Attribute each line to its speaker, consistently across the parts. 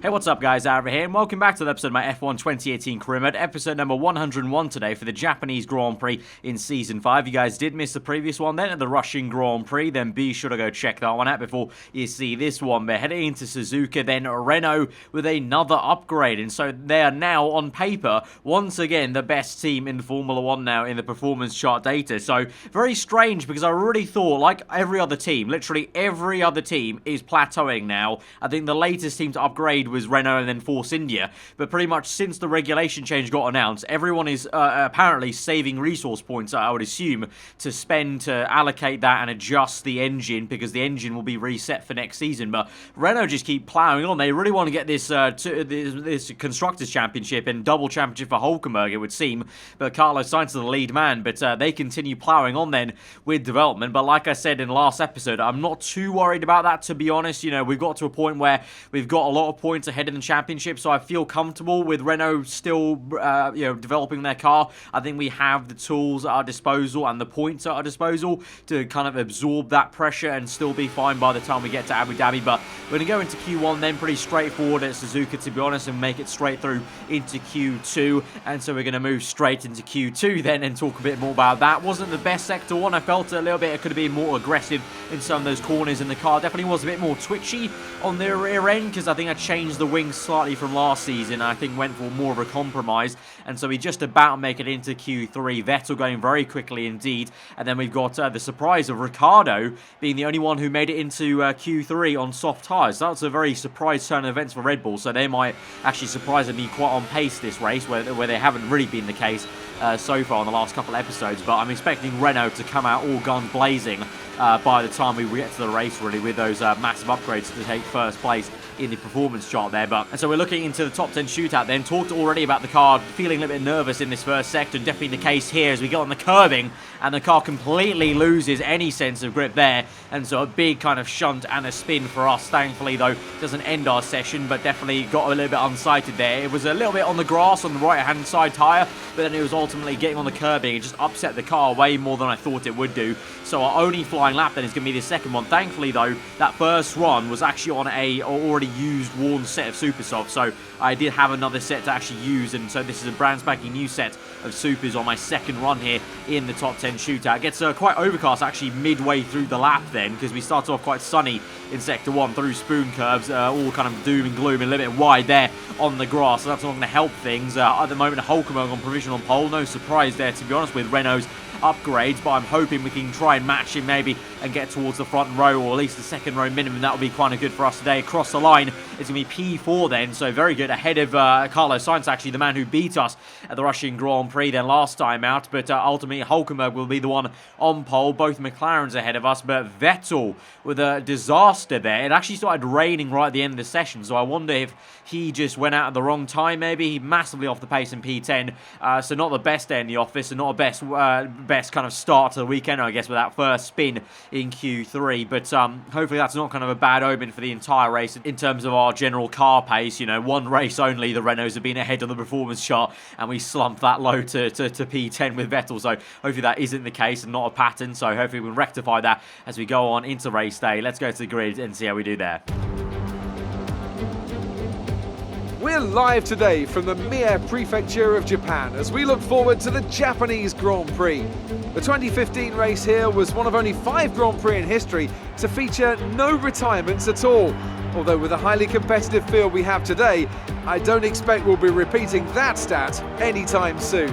Speaker 1: Hey, what's up guys, Aaron here, and welcome back to the episode of my F1 2018 career mode, episode number 101 today for the Japanese Grand Prix in Season 5. You guys did miss the previous one then at the Russian Grand Prix, then be sure to go check that one out before you see this one. We're heading into Suzuka, then Renault with another upgrade, and so they are now on paper, once again, the best team in Formula 1 now in the performance chart data. So, very strange because I really thought, like every other team, literally every other team is plateauing now. I think the latest team to upgrade was Renault and then Force India, but pretty much since the regulation change got announced, everyone is apparently saving resource points, I would assume, to spend to allocate that and adjust the engine, because the engine will be reset for next season. But Renault just keep ploughing on. They really want to get this this Constructors' Championship and double championship for Hulkenberg, it would seem, but Carlos Sainz is the lead man, but they continue ploughing on then with development. But like I said in the last episode, I'm not too worried about that, to be honest. You know, we've got to a point where we've got a lot of points ahead in the championship, so I feel comfortable with Renault still developing their car. I think we have the tools at our disposal and the points at our disposal to kind of absorb that pressure and still be fine by the time we get to Abu Dhabi. But we're going to go into Q1 then, pretty straightforward at Suzuka, to be honest, and make it straight through into Q2. And so we're going to move straight into Q2 then and talk a bit more about that. Wasn't the best Sector 1. I felt a little bit it could have been more aggressive in some of those corners, and the car definitely was a bit more twitchy on the rear end, because I think I changed the wings slightly from last season. I think went for more of a compromise, and so we just about make it into Q3. Vettel going very quickly indeed, and then we've got the surprise of Ricciardo being the only one who made it into Q3 on soft tyres. That's a very surprise turn of events for Red Bull, so they might actually surprisingly be quite on pace this race, where they haven't really been the case so far in the last couple of episodes. But I'm expecting Renault to come out all guns blazing by the time we get to the race, really, with those massive upgrades to take first place in the performance chart there. And so we're looking into the top 10 shootout then. Talked already about the car feeling a little bit nervous in this first sector, and definitely the case here as we get on the curbing, and the car completely loses any sense of grip there, and so a big kind of shunt and a spin for us. Thankfully though, doesn't end our session, but definitely got a little bit unsighted there. It was a little bit on the grass on the right hand side tyre, but then it was ultimately getting on the curbing. It just upset the car way more than I thought it would do. So our only flying lap then is going to be the second one. Thankfully though, that first run was actually on a already used worn set of Super Soft, so I did have another set to actually use, and so this is a brand spanking new set of Supers on my second run here in the top 10 shootout. It gets quite overcast actually midway through the lap then, because we started off quite sunny in Sector 1 through spoon curves, all kind of doom and gloom, and a little bit wide there on the grass, so that's not going to help things. At the moment, Hulkenberg on provisional pole, no surprise there, to be honest, with Renault's upgrades, but I'm hoping we can try and match him maybe and get towards the front row, or at least the second row minimum. That would be quite good for us today. Across the line, it's going to be P4 then, so very good, ahead of Carlos Sainz, actually the man who beat us at the Russian Grand Prix then last time out, but ultimately Hulkenberg will be the one on pole. Both McLarens ahead of us, but Vettel with a disaster there. It actually started raining right at the end of the session, so I wonder if he just went out at the wrong time maybe. He massively off the pace in P10, so not the best day in the office, and not a best kind of start to the weekend, I guess, with that first spin in Q3, but hopefully that's not kind of a bad omen for the entire race in terms of our general car pace. You know, one race only, the Renaults have been ahead on the performance chart, and we slumped that low to P10 with Vettel, so hopefully that isn't the case and not a pattern, so hopefully we can rectify that as we go on into race day. Let's go to the grid and see how we do there.
Speaker 2: We're live today from the Mie Prefecture of Japan as we look forward to the Japanese Grand Prix. The 2015 race here was one of only 5 Grand Prix in history to feature no retirements at all. Although with the highly competitive field we have today, I don't expect we'll be repeating that stat anytime soon.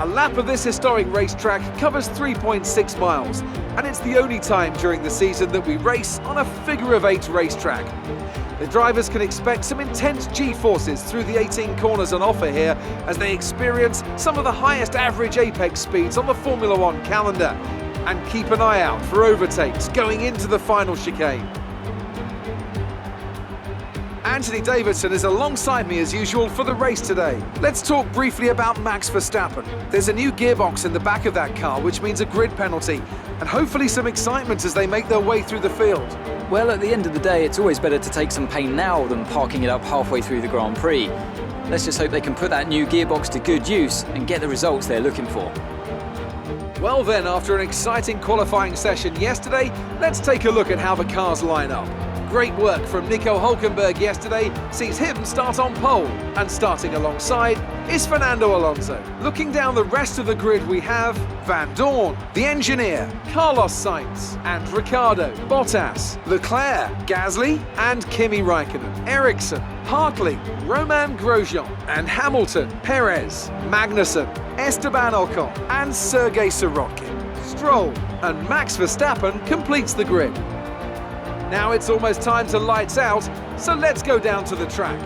Speaker 2: A lap of this historic racetrack covers 3.6 miles, and it's the only time during the season that we race on a figure-of-8 racetrack. The drivers can expect some intense G-forces through the 18 corners on offer here as they experience some of the highest average apex speeds on the Formula 1 calendar. And keep an eye out for overtakes going into the final chicane. Anthony Davidson is alongside me as usual for the race today. Let's talk briefly about Max Verstappen. There's a new gearbox in the back of that car, which means a grid penalty, and hopefully some excitement as they make their way through the field.
Speaker 3: Well, at the end of the day, it's always better to take some pain now than parking it up halfway through the Grand Prix. Let's just hope they can put that new gearbox to good use and get the results they're looking for.
Speaker 2: Well then, after an exciting qualifying session yesterday, let's take a look at how the cars line up. Great work from Nico Hulkenberg yesterday sees him start on pole, and starting alongside is Fernando Alonso. Looking down the rest of the grid, we have Van Dorn, the engineer, Carlos Sainz and Ricciardo, Bottas, Leclerc, Gasly and Kimi Raikkonen, Ericsson, Hartley, Romain Grosjean and Hamilton, Perez, Magnussen, Esteban Ocon and Sergei Sorokin. Stroll and Max Verstappen completes the grid. Now it's almost time to lights out, so let's go down to the track.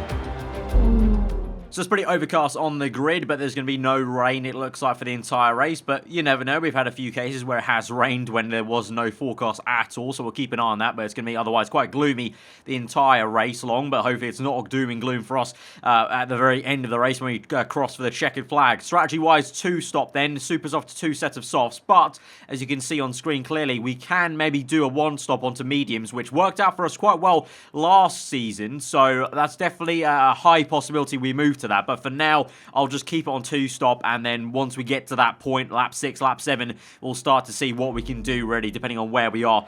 Speaker 1: So it's pretty overcast on the grid, but there's going to be no rain, it looks like, for the entire race. But you never know. We've had a few cases where it has rained when there was no forecast at all. So we'll keep an eye on that. But it's going to be otherwise quite gloomy the entire race long. But hopefully it's not doom and gloom for us at the very end of the race when we cross for the checkered flag. Strategy-wise, 2 stop then. Super soft, 2 sets of softs. But as you can see on screen clearly, we can maybe do a 1 stop onto mediums, which worked out for us quite well last season. So that's definitely a high possibility we move to that. But for now, I'll just keep it on 2 stop, and then once we get to that point, lap 6, lap 7, we'll start to see what we can do, really, depending on where we are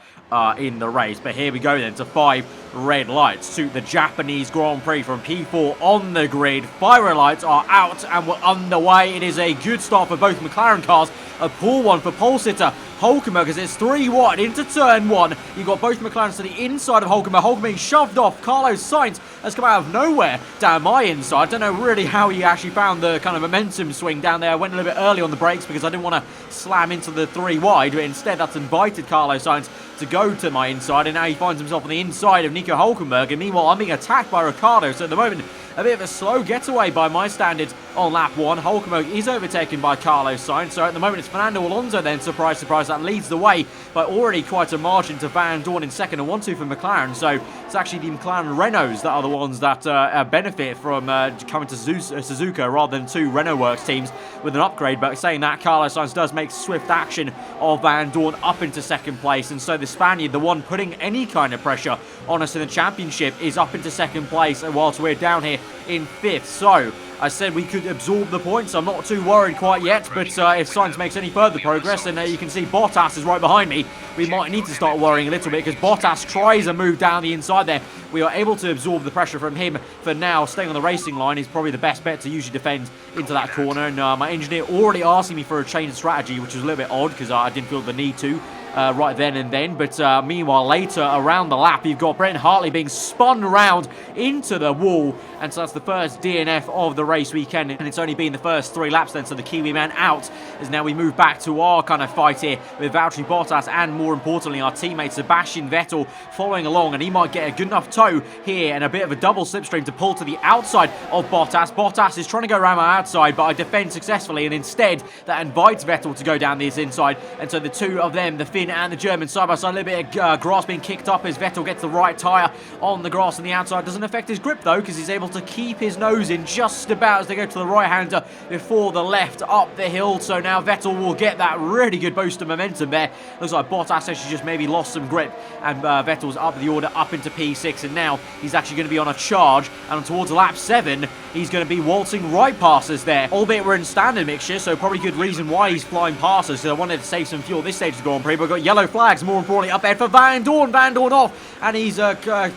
Speaker 1: in the race. But here we go then to 5 red lights to the Japanese Grand Prix from P4 on the grid. 5 red lights are out, and we're underway. It is a good start for both McLaren cars. A poor one for pole sitter Hulkenberg, as it's 3 wide into turn 1. You've got both McLarens to the inside of Hulkenberg. Hulkenberg being shoved off. Carlos Sainz has come out of nowhere down my inside. I don't know really how he actually found the kind of momentum swing down there. I went a little bit early on the brakes because I didn't want to slam into the 3 wide, but instead that's invited Carlos Sainz to go to my inside, and now he finds himself on the inside of Nico Hulkenberg, and meanwhile I'm being attacked by Ricciardo. So at the moment, a bit of a slow getaway by my standards on lap 1. Hulkenberg is overtaken by Carlos Sainz. So at the moment it's Fernando Alonso then, surprise, surprise, that leads the way by already quite a margin to Van Dorn in second, and 1-2 for McLaren. So it's actually the McLaren Renaults that are the ones that benefit from coming to Suzuka rather than 2 Renault Works teams with an upgrade. But saying that, Carlos Sainz does make swift action of Van Dorn up into second place, and so the Spaniard, the one putting any kind of pressure on us in the championship, is up into second place, whilst we're down here in 5th. So I said we could absorb the points. I'm not too worried quite yet, but if Sainz makes any further progress, and you can see Bottas is right behind me, we might need to start worrying a little bit, because Bottas tries a move down the inside there. We are able to absorb the pressure from him for now. Staying on the racing line is probably the best bet to usually defend into that corner, and my engineer already asking me for a change of strategy, which was a little bit odd because I didn't feel the need to. Right then and then, but meanwhile later around the lap you've got Brendan Hartley being spun around into the wall, and so that's the first DNF of the race weekend, and it's only been the first 3 laps then, so the Kiwi man out, as now we move back to our kind of fight here with Valtteri Bottas and more importantly our teammate Sebastian Vettel following along, and he might get a good enough tow here and a bit of a double slipstream to pull to the outside of Bottas. Bottas is trying to go around my outside, but I defend successfully, and instead that invites Vettel to go down this inside, and so the 2 of them, the Finn and the German, side by side. A little bit of grass being kicked up as Vettel gets the right tyre on the grass on the outside. Doesn't affect his grip though, because he's able to keep his nose in just about as they go to the right-hander before the left up the hill. So now Vettel will get that really good boost of momentum there. Looks like Bottas actually just maybe lost some grip, and Vettel's up the order up into P6, and now he's actually going to be on a charge, and towards lap 7 he's going to be waltzing right past us there, albeit we're in standard mixture, so probably good reason why he's flying past us, because I wanted to save some fuel this stage of the Grand Prix. But we've got yellow flags, more importantly, up ahead for Van Dorn. Van Dorn off, and he's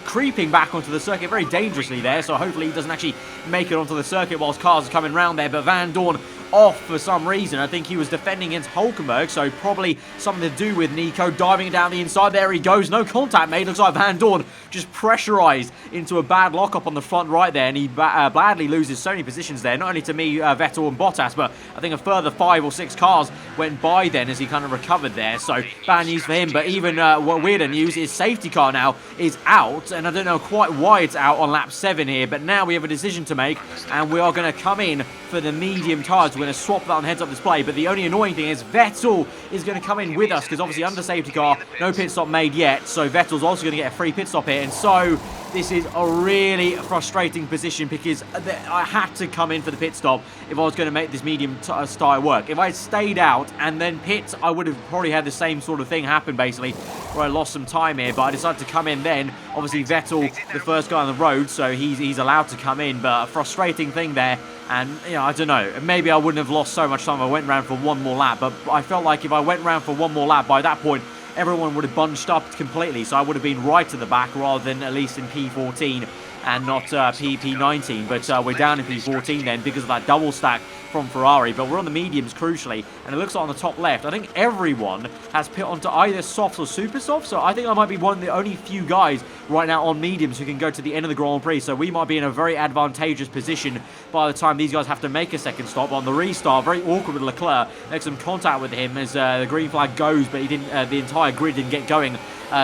Speaker 1: creeping back onto the circuit very dangerously there, so hopefully he doesn't actually make it onto the circuit whilst cars are coming round there. But Van Dorn off for some reason. I think he was defending against Hulkenberg, so probably something to do with Nico diving down the inside. There he goes, no contact made. Looks like Van Dorn just pressurised into a bad lockup on the front right there, and he badly loses so many positions there, not only to me, Vettel and Bottas, but I think a further 5 or 6 cars went by then as he kind of recovered there, so bad news for him. But even what weirder news is safety car now is out, and I don't know quite why it's out on lap 7 here, but now we have a decision to make, and we are going to come in for the medium tyres. We're going to swap that on heads-up display, but the only annoying thing is Vettel is going to come in with us, because obviously under safety car, no pit stop made yet, so Vettel's also going to get a free pit stop here, and so this is a really frustrating position, because I had to come in for the pit stop if I was going to make this medium tyre work. If I had stayed out and then pit, I would have probably had the same sort of thing happen, basically, where I lost some time here, but I decided to come in then. Obviously Vettel, the first guy on the road, so he's allowed to come in, but a frustrating thing there. And, you know, I don't know, maybe I wouldn't have lost so much time if I went round for one more lap, but I felt like if I went round for one more lap, by that point, everyone would have bunched up completely, so I would have been right at the back rather than at least in P14 and not P19. But we're down in P14 then because of that double stack from Ferrari, but we're on the mediums crucially, and it looks like on the top left, I think everyone has put onto either softs or super softs, so I think I might be one of the only few guys right now on mediums who can go to the end of the Grand Prix, so we might be in a very advantageous position by the time these guys have to make a second stop. On the restart, very awkward with Leclerc, makes some contact with him as the green flag goes, but he didn't. The entire grid didn't get going,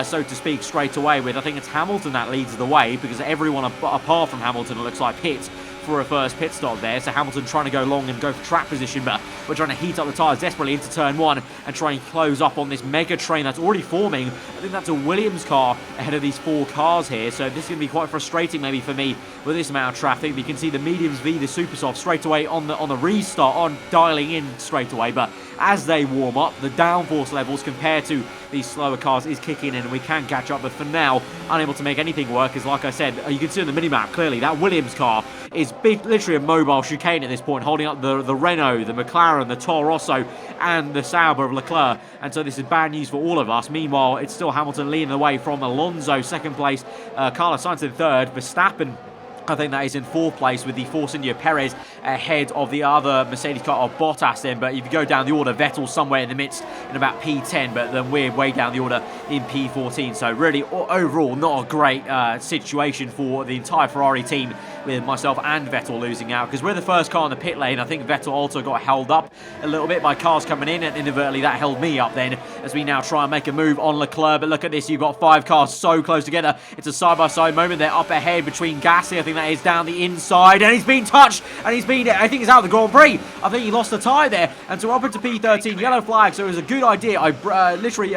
Speaker 1: so to speak, straight away. With I think it's Hamilton that leads the way because everyone apart from Hamilton, it looks like, pit for a first pit stop there. So Hamilton trying to go long and go for track position, but we're trying to heat up the tyres desperately into turn 1 and try and close up on this mega train that's already forming. I think that's a Williams car ahead of these 4 cars here, so this is going to be quite frustrating maybe for me with this amount of traffic. You can see the mediums v the super soft straight away on the restart, on dialing in straight away, but as they warm up, the downforce levels compared to these slower cars is kicking in and we can catch up, but for now unable to make anything work, because like I said, you can see on the minimap clearly that Williams car is literally a mobile chicane at this point, holding up the Renault, the McLaren, the Toro Rosso and the Sauber of Leclerc, and so this is bad news for all of us. Meanwhile, it's still Hamilton leading the way from Alonso second place, Carlos Sainz in third, Verstappen I think that is in 4th place with the Force India Perez ahead of the other Mercedes car of Bottas then. But if you go down the order, Vettel's somewhere in the midst in about P10, but then we're way down the order in P14. So really, overall, not a great situation for the entire Ferrari team, with myself and Vettel losing out, because we're the first car in the pit lane. I think Vettel also got held up a little bit by cars coming in, and inadvertently that held me up then as we now try and make a move on Leclerc. But look at this, you've got 5 cars so close together. It's a side-by-side moment. They're up ahead between Gasly. I think that is down the inside, and he's been touched, and I think he's out of the Grand Prix. I think he lost the tyre there, and so up into P13, yellow flag. So it was a good idea. I literally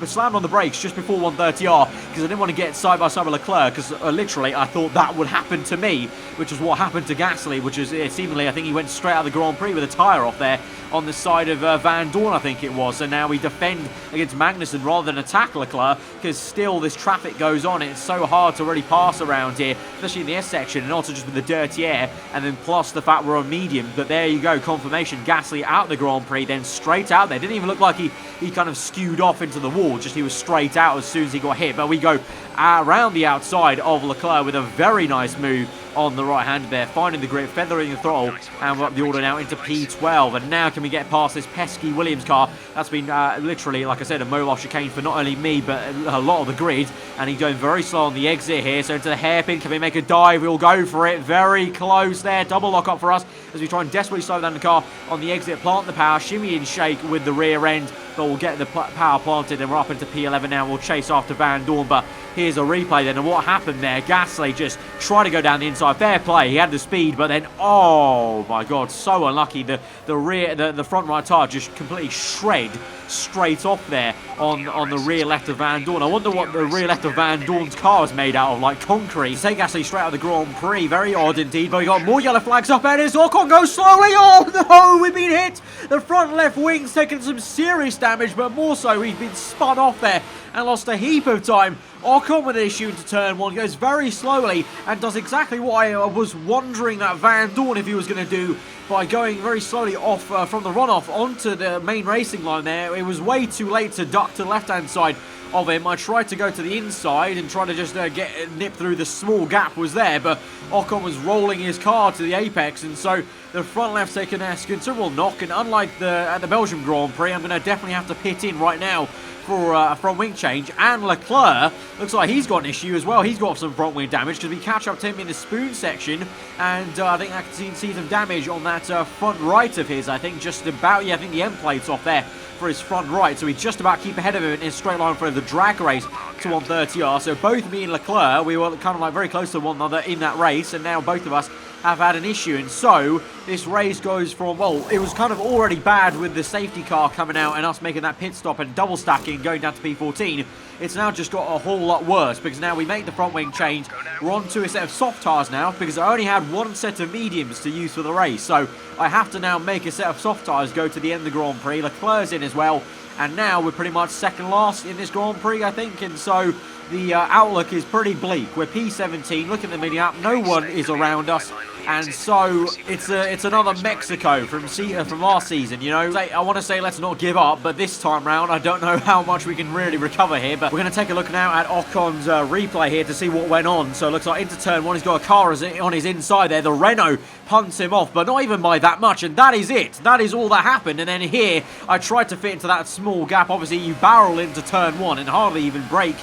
Speaker 1: slammed on the brakes just before 130R because I didn't want to get side-by-side with Leclerc, because literally I thought that would happen to me, which is what happened to Gasly, which is seemingly, I think he went straight out of the Grand Prix with a tyre off there on the side of Van Dorn, I think it was. So now we defend against Magnussen rather than attack Leclerc, because still this traffic goes on. It's so hard to really pass around here, especially in the S section, and also just with the dirty air, and then plus the fact we're on medium. But there you go, confirmation. Gasly out the Grand Prix, then straight out there. Didn't even look like he kind of skewed off into the wall, just he was straight out as soon as he got hit. But we go around the outside of Leclerc with a very nice move on the right hand there, finding the grip, feathering the throttle, and we're up the order now into P12. And now can we get past this pesky Williams car? That's been literally, like I said, a mobile chicane for not only me but a lot of the grid, and he's going very slow on the exit here. So into the hairpin, can we make a dive? We'll go for it. Very close there, double lock up for us as we try and desperately slow down the car on the exit, plant the power, shimmy and shake with the rear end, but we'll get the power planted, and we're up into P11 now. We'll chase after Van Dorn, but here's a replay then of what happened there. Gasly just tried to go down the inside. Fair play, he had the speed, but then, oh my god, so unlucky. The front right tyre just completely shred straight off there on the rear left of Van Dorn. I wonder what the rear left of Van Dorn's car is made out of, like concrete. To take Gasly straight out of the Grand Prix, very odd indeed. But we got more yellow flags up, and as Ocon goes slowly. Oh no, we've been hit. The front left wing's taken some serious damage, but more so he's been spun off there and lost a heap of time. Ocon with an issue into turn 1, goes very slowly and does exactly what I was wondering that Van Dorn, if he was going to do, by going very slowly off from the runoff onto the main racing line there. It was way too late to duck to the left-hand side of him. I tried to go to the inside and try to just nip through the small gap was there, but Ocon was rolling his car to the apex, and so the front left's taken a considerable knock. And unlike at the Belgium Grand Prix, I'm going to definitely have to pit in right now for a front wing change. And Leclerc looks like he's got an issue as well. He's got some front wing damage, because we catch up to him in the spoon section, and I think I can see some damage on that front right of his. I think just about, yeah, I think the end plate's off there for his front right, so we just about keep ahead of him in a straight line for the drag race to 130R. So both me and Leclerc, we were kind of like very close to one another in that race, and now both of us have had an issue. And so this race goes from, well, it was kind of already bad with the safety car coming out and us making that pit stop and double stacking going down to P14. It's now just got a whole lot worse, because now we make the front wing change. We're on to a set of soft tyres now, because I only had one set of mediums to use for the race. So I have to now make a set of soft tyres go to the end of the Grand Prix. Leclerc's in as well, and now we're pretty much second last in this Grand Prix, I think. And so the outlook is pretty bleak. We're P17, look at the mini-app, no one is around us. And so it's another Mexico from our season, you know. I want to say let's not give up, but this time round I don't know how much we can really recover here. But we're going to take a look now at Ocon's replay here to see what went on. So it looks like into turn one, he's got a car on his inside there. The Renault punts him off, but not even by that much, and that is it. That is all that happened. And then here, I tried to fit into that small gap. Obviously, you barrel into turn one and hardly even brake.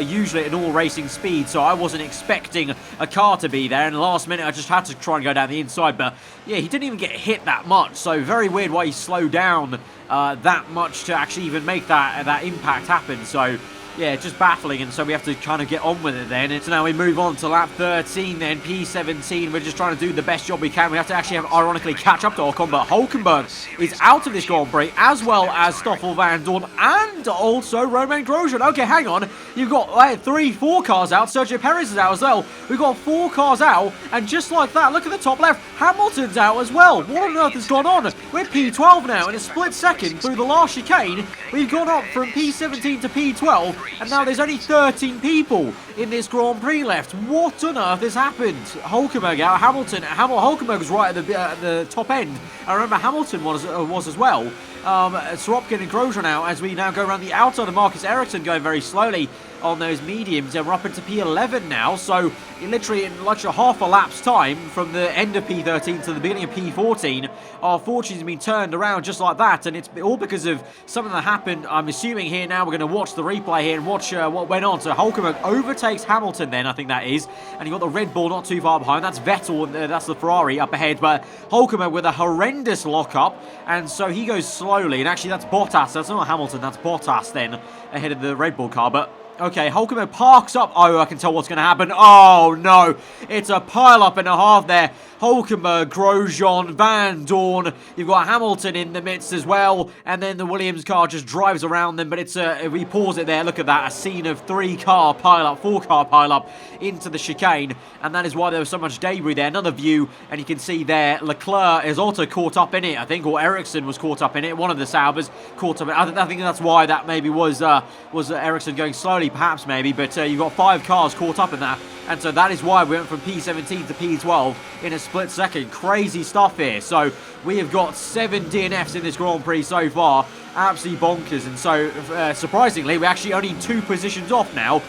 Speaker 1: Usually at an all racing speed, so I wasn't expecting a car to be there, and the last minute I just had to try and go down the inside, but yeah, he didn't even get hit that much, so very weird why he slowed down that much to actually even make that impact happen. So yeah, just baffling, and so we have to kind of get on with it then. And so now we move on to lap 13 then, P17. We're just trying to do the best job we can. We have to actually ironically catch up to Ocon, but Hulkenberg is out of this Grand Prix, as well as Stoffel Vandoorne and also Romain Grosjean. Okay, hang on. You've got 4 cars out. Sergio Perez is out as well. We've got 4 cars out, and just like that, look at the top left. Hamilton's out as well. What on earth has gone on? We're P12 now. In a split second through the last chicane, we've gone up from P17 to P12. And now there's only 13 people in this Grand Prix left. What on earth has happened? Hulkenberg out. Hulkenberg was right at the top end. I remember Hamilton was as well. Sorokin and Grosjean out as we now go around the outside of Marcus Ericsson, going very slowly on those mediums, and we're up into P11 now, so literally in like half a lap's time from the end of P13 to the beginning of P14, our fortunes have been turned around just like that, and it's all because of something that happened. I'm assuming here now we're going to watch the replay here and watch what went on. So Hulkenberg overtakes Hamilton then, I think that is, and you got the Red Bull not too far behind. That's Vettel, that's the Ferrari up ahead, but Hulkenberg with a horrendous lock-up, and so he goes slowly, and actually that's Bottas, that's not Hamilton, that's Bottas then, ahead of the Red Bull car, but okay, Hulkenberg parks up. Oh, I can tell what's going to happen. Oh, no. It's a pile-up and a half there. Hulkenberg, Grosjean, Vandoorne. You've got Hamilton in the midst as well. And then the Williams car just drives around them. But it's if we pause it there, look at that. A scene of 4-car pile-up into the chicane. And that is why there was so much debris there. Another view, and you can see there, Leclerc is also caught up in it, I think, or Ericsson was caught up in it. One of the Saubers caught up in it. I think that's why that maybe was Ericsson going slowly, perhaps, maybe. But you've got 5 cars caught up in that. And so that is why we went from P17 to P12 in a split second. Crazy stuff here. So we have got 7 DNFs in this Grand Prix so far. Absolutely bonkers. And so, surprisingly, we're actually only 2 positions off now.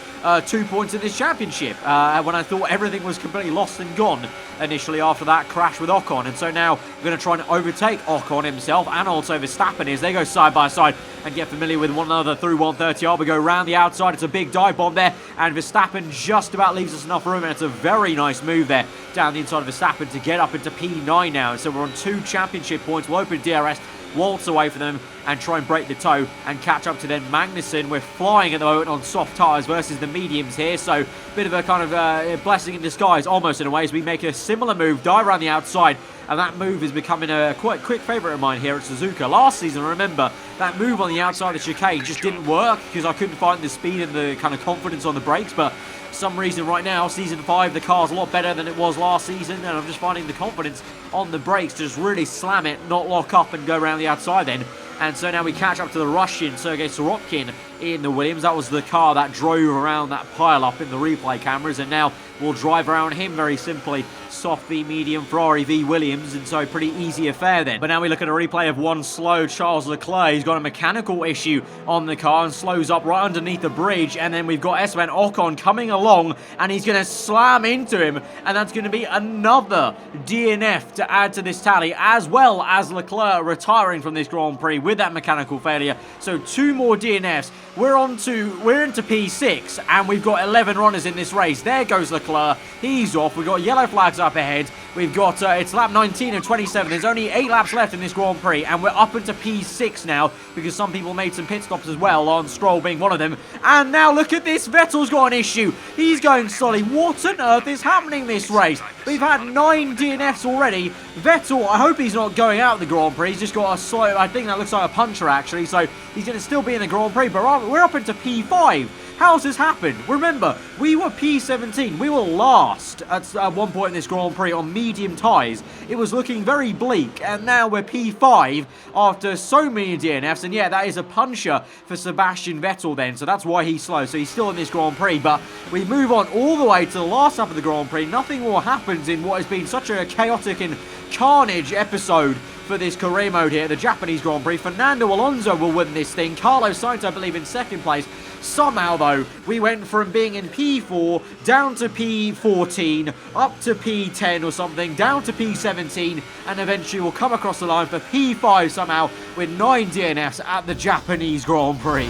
Speaker 1: 2 points in this championship. When I thought everything was completely lost and gone initially after that crash with Ocon. And so now we're going to try and overtake Ocon himself and also Verstappen as they go side by side and get familiar with one another through 130R. We go around the outside. It's a big dive bomb there. And Verstappen just about leaves us enough room. And it's a very nice move there down the inside of Verstappen to get up into P9 now. And so we're on 2 championship points. We'll open DRS, waltz away from them and try and break the toe and catch up to then Magnussen. We're flying at the moment on soft tyres versus the mediums here, so bit of a kind of blessing in disguise almost in a way as we make a similar move, dive around the outside, and that move is becoming a quite quick favourite of mine here at Suzuka. Last season, remember, that move on the outside of the chicane just didn't work because I couldn't find the speed and the kind of confidence on the brakes, but for some reason right now, Season 5, the car's a lot better than it was last season, and I'm just finding the confidence on the brakes to just really slam it, not lock up and go around the outside then. And so now we catch up to the Russian, Sergei Sorokin, in the Williams. That was the car that drove around that pile-up in the replay cameras, and now we'll drive around him very simply. Soft v medium, Ferrari v Williams, and so pretty easy affair then. But now we look at a replay of one slow Charles Leclerc. He's got a mechanical issue on the car and slows up right underneath the bridge, and then we've got Esteban Ocon coming along, and he's going to slam into him, and that's going to be another DNF to add to this tally, as well as Leclerc retiring from this Grand Prix with that mechanical failure. So 2 more DNFs. We're into P6, and we've got 11 runners in this race. There goes Leclerc. He's off. We've got yellow flags up ahead. We've got, it's lap 19 of 27. There's only 8 laps left in this Grand Prix, and we're up into P6 now because some people made some pit stops as well, on Stroll being one of them. And now look at this. Vettel's got an issue. He's going solid. What on earth is happening this race? We've had 9 DNFs already. Vettel, I hope he's not going out of the Grand Prix. He's just got a slow, I think that looks like a puncture actually, so he's going to still be in the Grand Prix, but we're up into P5. How's this happened? Remember, we were P17. We were last at one point in this Grand Prix on medium tyres. It was looking very bleak, and now we're P5 after so many DNFs. And yeah, that is a puncher for Sebastian Vettel then, so that's why he's slow. So he's still in this Grand Prix, but we move on all the way to the last lap of the Grand Prix. Nothing more happens in what has been such a chaotic and carnage episode for this career mode here, the Japanese Grand Prix. Fernando Alonso will win this thing. Carlos Sainz, I believe, in second place. Somehow, though, we went from being in P4 down to P14, up to P10 or something, down to P17, and eventually we'll come across the line for P5 somehow with 9 DNFs at the Japanese Grand Prix.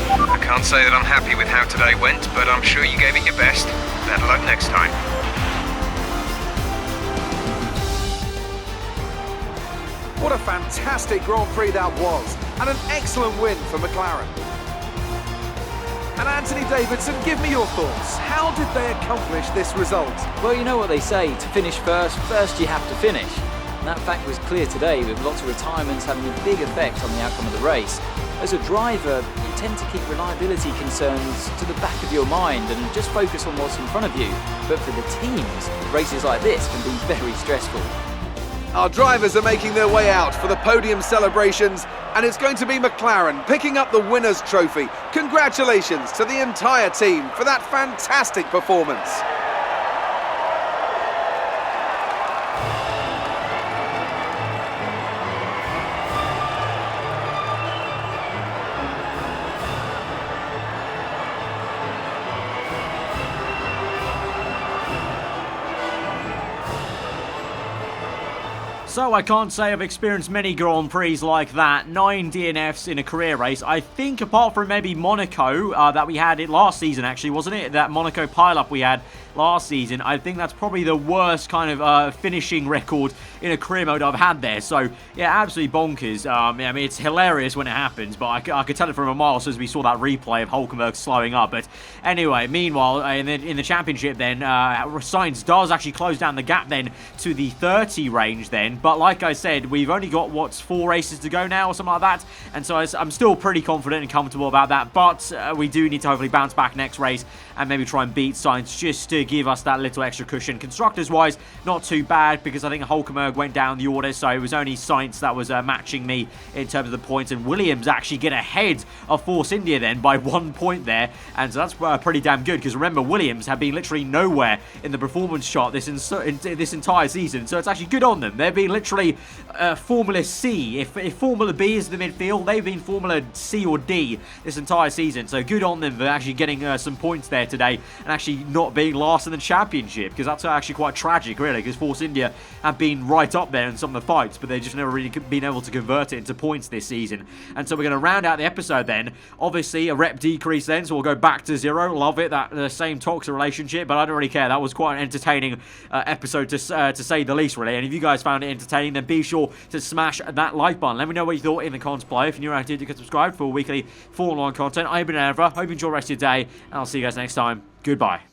Speaker 4: I can't say that I'm happy with how today went, but I'm sure you gave it your best. Better luck next time.
Speaker 2: What a fantastic Grand Prix that was, and an excellent win for McLaren. And Anthony Davidson, give me your thoughts. How did they accomplish this result?
Speaker 3: Well, you know what they say, to finish first you have to finish. And that fact was clear today, with lots of retirements having a big effect on the outcome of the race. As a driver, you tend to keep reliability concerns to the back of your mind and just focus on what's in front of you. But for the teams, races like this can be very stressful.
Speaker 2: Our drivers are making their way out for the podium celebrations, and it's going to be McLaren picking up the winner's trophy. Congratulations to the entire team for that fantastic performance.
Speaker 1: So I can't say I've experienced many Grand Prix like that. 9 DNFs in a career race. I think apart from maybe Monaco that we had it last season, actually, wasn't it? That Monaco pile-up we had last season. I think that's probably the worst kind of finishing record in a career mode I've had there. So, yeah, absolutely bonkers. I mean, it's hilarious when it happens, but I could tell it from a mile as we saw that replay of Hülkenberg slowing up. But anyway, meanwhile, in the championship then, Sainz does actually close down the gap then to the 30 range then. But like I said, we've only got, 4 races to go now or something like that. And so I'm still pretty confident and comfortable about that. But we do need to hopefully bounce back next race and maybe try and beat Sainz just to give us that little extra cushion. Constructors-wise, not too bad because I think Hülkenberg went down the order. So it was only Sainz that was matching me in terms of the points. And Williams actually get ahead of Force India then by 1 point there. And so that's pretty damn good because remember, Williams have been literally nowhere in the performance chart this entire season. So it's actually good on them. They've been literally Formula C. If Formula B is the midfield, they've been Formula C or D this entire season. So good on them for actually getting some points there today and actually not being last in the championship, because that's actually quite tragic, really, because Force India have been right up there in some of the fights, but they've just never really been able to convert it into points this season. And so we're going to round out the episode then. Obviously, a rep decrease then, so we'll go back to 0. Love it, that same toxic relationship, but I don't really care. That was quite an entertaining episode to say the least, really. And if you guys found it entertaining, then be sure to smash that like button. Let me know what you thought in the comments below. If you're new around here, you can subscribe for weekly Formula 1 content. I've been Evra. Hope you enjoy the rest of your day, and I'll see you guys next time. Goodbye.